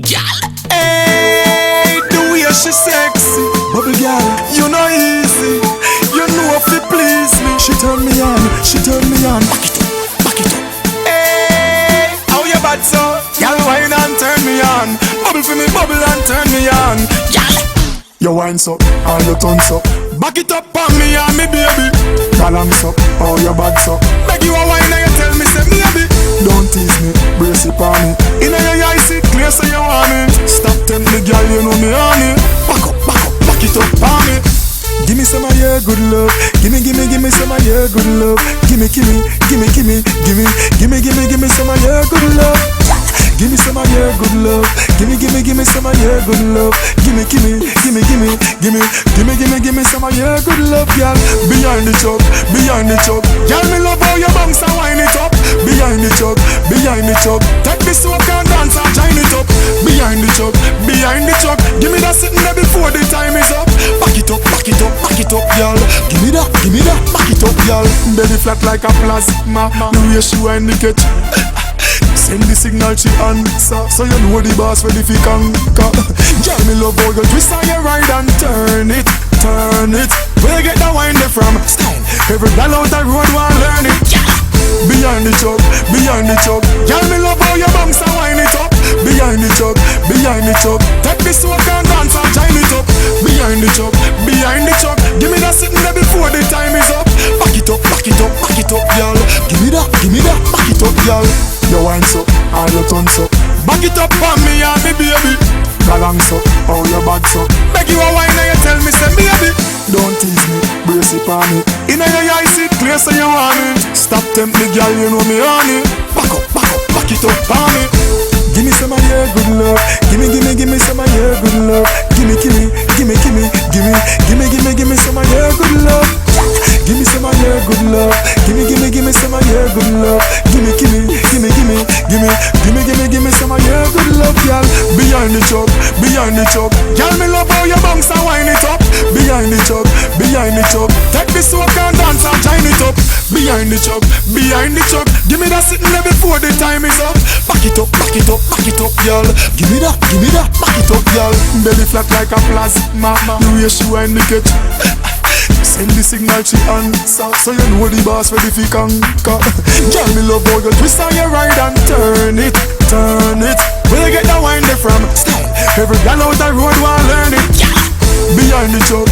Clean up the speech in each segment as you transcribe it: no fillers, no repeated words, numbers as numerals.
Gal. Hey, the way she sexy, bubble girl, you know easy. You know if you please me. She turn me on, she turn me on. Back it up, back it up. Hey, how you bad so? Girl, wine and turn me on. Bubble for me, bubble and turn me on. Gal. You wine so, and you turn so. Back it up on me and me baby. Balance up, how you bad so. Beg you a wine and you tell me say maybe. Don't tease me, brace it on me. Inna your eyes it clear so you want me. Stop tempt me girl, you know me honey. Back up, back it up on me. Give me some of your good love. Give me some of your good love. Give me some of your good love. Give me some of your good love. Give me some of your good love. Give me some of your good love, girl. Behind the truck. Girl, me love how you bounce and wind it up. Behind the truck. Take this soak and dance and join it up. Behind the truck. Give me that sitting there before the time is up. Back it up, girl. Give me that, back it up, girl. Belly flat like a plasma. The way she wind the catch. Send the signal she answer, so you know the boss ready fi conquer. Girl, me love how you twist on your ride and turn it. Where you get that wine there from? Style. Every gal out the road want learn it. Behind the truck. Girl, me love how you bounce and wind it up. Behind the truck. Take this soak and dance and join it up. Behind the truck. Give me that sitting there before the time is up. Back it up, girl. Give me that, back it up, girl. You wine so, and you turn so. Back it up on me and me baby. Balance up, how you bad so. Beg you a wine and you tell me say baby. Don't tease me, brace it on me. Inna your eyes it clear so you want me. Stop tempt me girl, you know me honey. Back it up on me. Give me some of your good love. Give me some of your good love. Give me some of your good love. Give me some of your good love. Give me some of your good love. Give me some of your good love, girl. Behind the truck. Girl, me love how you bounce and wind it up. Behind the truck. Take this soak and dance and join it up. Behind the truck. Give me that sitting there before the time is up. Back it up, girl. Give me that, back it up, girl. Belly flat like a plasma. The way she wind the catch. Send the signal she answer, so you know the boss ready fi conquer. Girl, me love how you twist on your ride and turn it. Where you get that wine there from? Style. Every gal out the road want learn it. Behind the truck.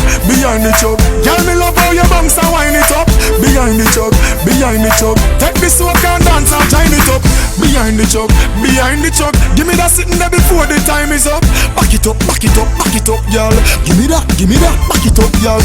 Girl, me love how you bounce and wind it up. Behind the truck. Take this soak and dance and join it up. Behind the truck. Give me that sitting there before the time is up. Back it up, girl. Give me that, back it up, girl.